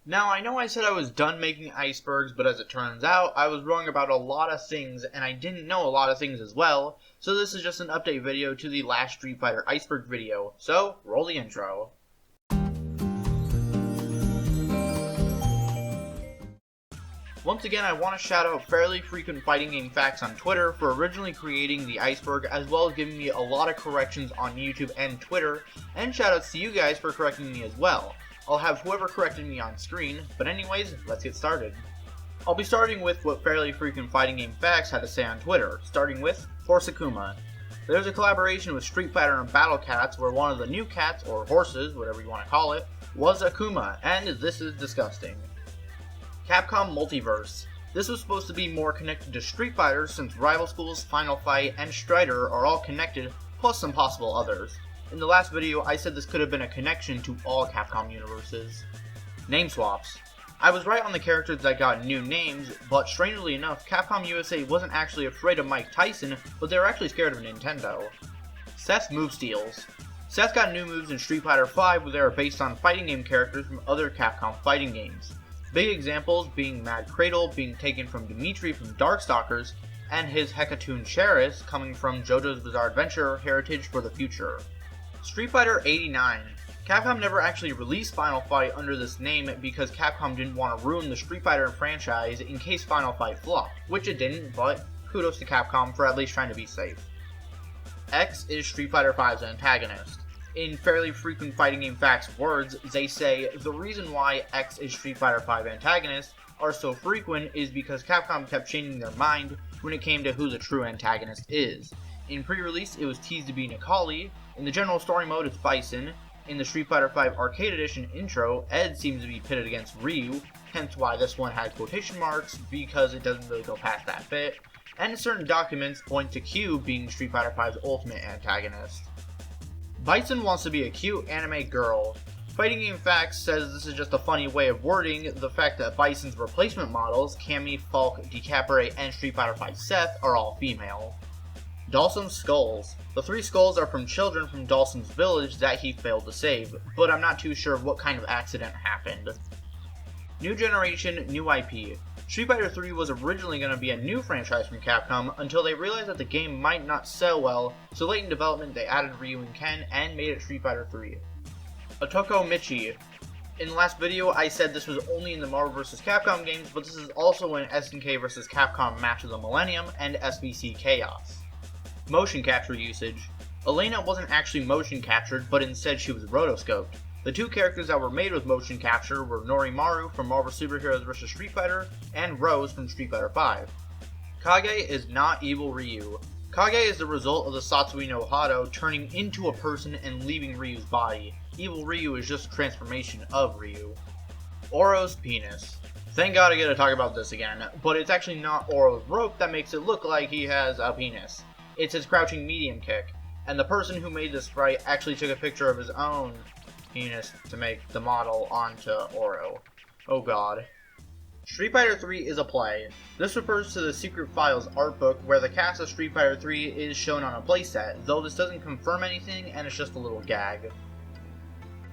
Now, I know I said I was done making icebergs, but as it turns out, I was wrong about a lot of things, and I didn't know a lot of things as well, so this is just an update video to the last Street Fighter Iceberg video, so roll the intro. Once again, I want to shout out Fairly Frequent Fighting Game Facts on Twitter for originally creating the iceberg, as well as giving me a lot of corrections on YouTube and Twitter, and shoutouts to you guys for correcting me as well. I'll have whoever corrected me on screen, but anyways, let's get started. I'll be starting with what Fairly Frequent Fighting Game Facts had to say on Twitter, starting with Horse Akuma. There's a collaboration with Street Fighter and Battle Cats where one of the new cats, or horses, whatever you want to call it, was Akuma, and this is disgusting. Capcom Multiverse. This was supposed to be more connected to Street Fighter since Rival Schools, Final Fight, and Strider are all connected, plus some possible others. In the last video, I said this could have been a connection to all Capcom universes. Name swaps. I was right on the characters that got new names, but strangely enough, Capcom USA wasn't actually afraid of Mike Tyson, but they were actually scared of Nintendo. Seth's move steals. Seth got new moves in Street Fighter V where they are based on fighting game characters from other Capcom fighting games. Big examples being Mad Cradle being taken from Dimitri from Darkstalkers, and his Hecatoon Cheris coming from JoJo's Bizarre Adventure Heritage for the Future. Street Fighter 89. Capcom never actually released Final Fight under this name because Capcom didn't want to ruin the Street Fighter franchise in case Final Fight flopped, which it didn't, but kudos to Capcom for at least trying to be safe. X is Street Fighter V's antagonist. In Fairly Frequent Fighting Game Facts words, they say the reason why X is Street Fighter V antagonists are so frequent is because Capcom kept changing their mind when it came to who the true antagonist is. In pre-release, it was teased to be Nikali. In the general story mode, it's Bison. In the Street Fighter V Arcade Edition intro, Ed seems to be pitted against Ryu, hence why this one has quotation marks, because it doesn't really go past that bit. And certain documents point to Q being Street Fighter V's ultimate antagonist. Bison wants to be a cute anime girl. Fighting Game Facts says this is just a funny way of wording the fact that Bison's replacement models, Cammy, Falk, Decapre, and Street Fighter V Seth, are all female. Dhalsim's skulls. The 3 skulls are from children from Dhalsim's village that he failed to save, but I'm not too sure what kind of accident happened. New generation, new IP. Street Fighter 3 was originally going to be a new franchise from Capcom until they realized that the game might not sell well, so late in development they added Ryu and Ken and made it Street Fighter 3. Otoko Michi. In the last video I said this was only in the Marvel vs. Capcom games, but this is also in SNK vs. Capcom Match of the Millennium and SBC Chaos. Motion capture usage. Elena wasn't actually motion captured, but instead she was rotoscoped. The 2 characters that were made with motion capture were Norimaru from Marvel Super Heroes vs. Street Fighter, and Rose from Street Fighter V. Kage is not evil Ryu. Kage is the result of the Satsui no Hado turning into a person and leaving Ryu's body. Evil Ryu is just a transformation of Ryu. Oro's penis. Thank God I get to talk about this again, but it's actually not Oro's rope that makes it look like he has a penis. It's his crouching medium kick, and the person who made this sprite actually took a picture of his own penis to make the model onto Oro. Oh god. Street Fighter 3 is a play. This refers to the Secret Files art book where the cast of Street Fighter 3 is shown on a playset, though this doesn't confirm anything and it's just a little gag.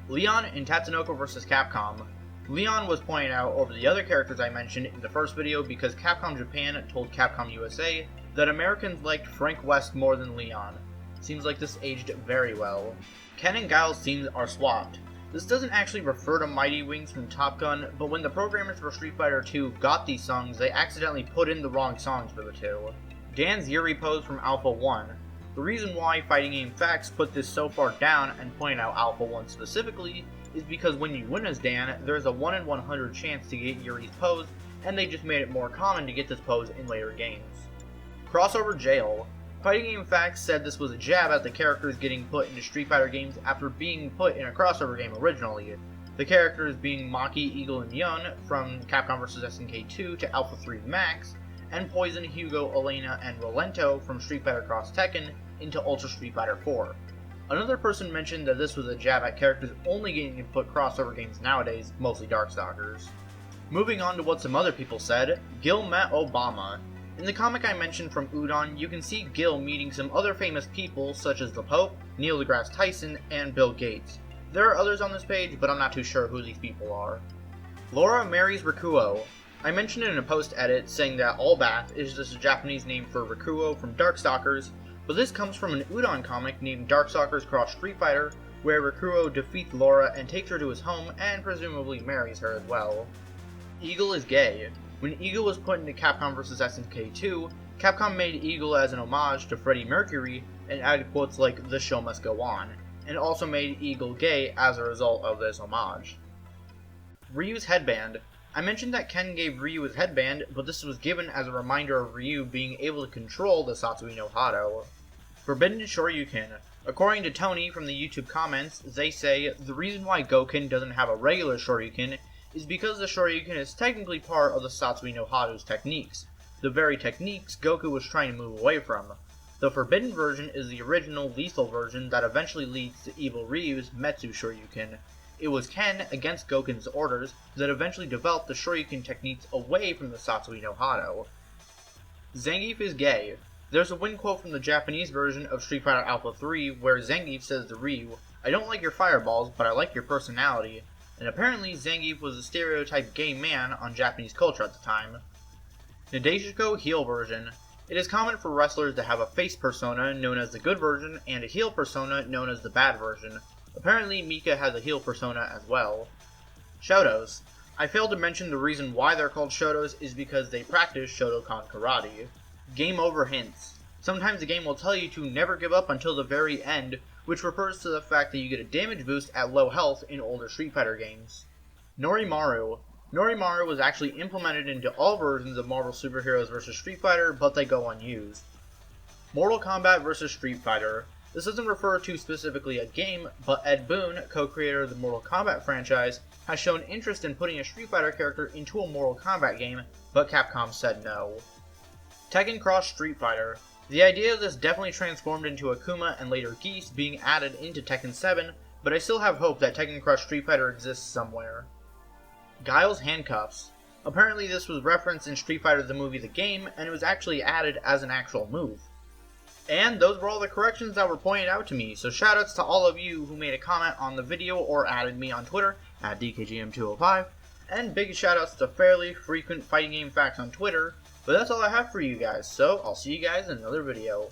Leon in Tatsunoko vs. Capcom. Leon was pointed out over the other characters I mentioned in the first video because Capcom Japan told Capcom USA that Americans liked Frank West more than Leon. Seems like this aged very well. Ken and Guile's themes are swapped. This doesn't actually refer to Mighty Wings from Top Gun, but when the programmers for Street Fighter 2 got these songs, they accidentally put in the wrong songs for the 2. Dan's Yuri pose from Alpha 1. The reason why Fighting Game Facts put this so far down and pointed out Alpha 1 specifically is because when you win as Dan, there's a 1 in 100 chance to get Yuri's pose, and they just made it more common to get this pose in later games. Crossover Jail. Fighting Game Facts said this was a jab at the characters getting put into Street Fighter games after being put in a crossover game originally. The characters being Maki, Eagle, and Yun from Capcom vs. SNK 2 to Alpha 3 Max, and Poison, Hugo, Elena, and Rolento from Street Fighter Cross Tekken into Ultra Street Fighter 4. Another person mentioned that this was a jab at characters only getting put crossover games nowadays, mostly Darkstalkers. Moving on to what some other people said, Gil met Obama. In the comic I mentioned from Udon, you can see Gil meeting some other famous people such as the Pope, Neil deGrasse Tyson, and Bill Gates. There are others on this page, but I'm not too sure who these people are. Laura marries Rikuo. I mentioned in a post edit saying that Allbath is just a Japanese name for Rikuo from Darkstalkers, but this comes from an Udon comic named Darkstalkers Cross Street Fighter, where Rikuo defeats Laura and takes her to his home and presumably marries her as well. Eagle is gay. When Eagle was put into Capcom vs SNK 2, Capcom made Eagle as an homage to Freddie Mercury and added quotes like "the show must go on," and also made Eagle gay as a result of this homage. Ryu's headband. I mentioned that Ken gave Ryu his headband, but this was given as a reminder of Ryu being able to control the Satsui no Hado. Forbidden Shoryuken. According to Tony from the YouTube comments, they say the reason why Goken doesn't have a regular Shoryuken is because the Shoryuken is technically part of the Satsui no Hado's techniques, the very techniques Goku was trying to move away from. The forbidden version is the original lethal version that eventually leads to Evil Ryu's Metsu Shoryuken. It was Ken, against Goken's orders, that eventually developed the Shoryuken techniques away from the Satsui no Hado. Zangief is gay. There's a win quote from the Japanese version of Street Fighter Alpha 3 where Zangief says to Ryu, "I don't like your fireballs, but I like your personality." And apparently Zangief was a stereotyped gay man on Japanese culture at the time. Nadeshiko heel version. It is common for wrestlers to have a face persona known as the good version and a heel persona known as the bad version. Apparently Mika has a heel persona as well. Shotos. I failed to mention the reason why they're called Shotos is because they practice Shotokan karate. Game over hints. Sometimes the game will tell you to never give up until the very end, which refers to the fact that you get a damage boost at low health in older Street Fighter games. Norimaru. Norimaru was actually implemented into all versions of Marvel Superheroes vs. Street Fighter, but they go unused. Mortal Kombat vs. Street Fighter. This doesn't refer to specifically a game, but Ed Boon, co-creator of the Mortal Kombat franchise, has shown interest in putting a Street Fighter character into a Mortal Kombat game, but Capcom said no. Tekken Cross Street Fighter. The idea of this definitely transformed into Akuma and later Geese being added into Tekken 7, but I still have hope that Tekken Cross Street Fighter exists somewhere. Guile's Handcuffs. Apparently this was referenced in Street Fighter the movie The Game, and it was actually added as an actual move. And those were all the corrections that were pointed out to me, so shoutouts to all of you who made a comment on the video or added me on Twitter at DKGM205, and big shoutouts to Fairly Frequent Fighting Game Facts on Twitter. But that's all I have for you guys, so I'll see you guys in another video.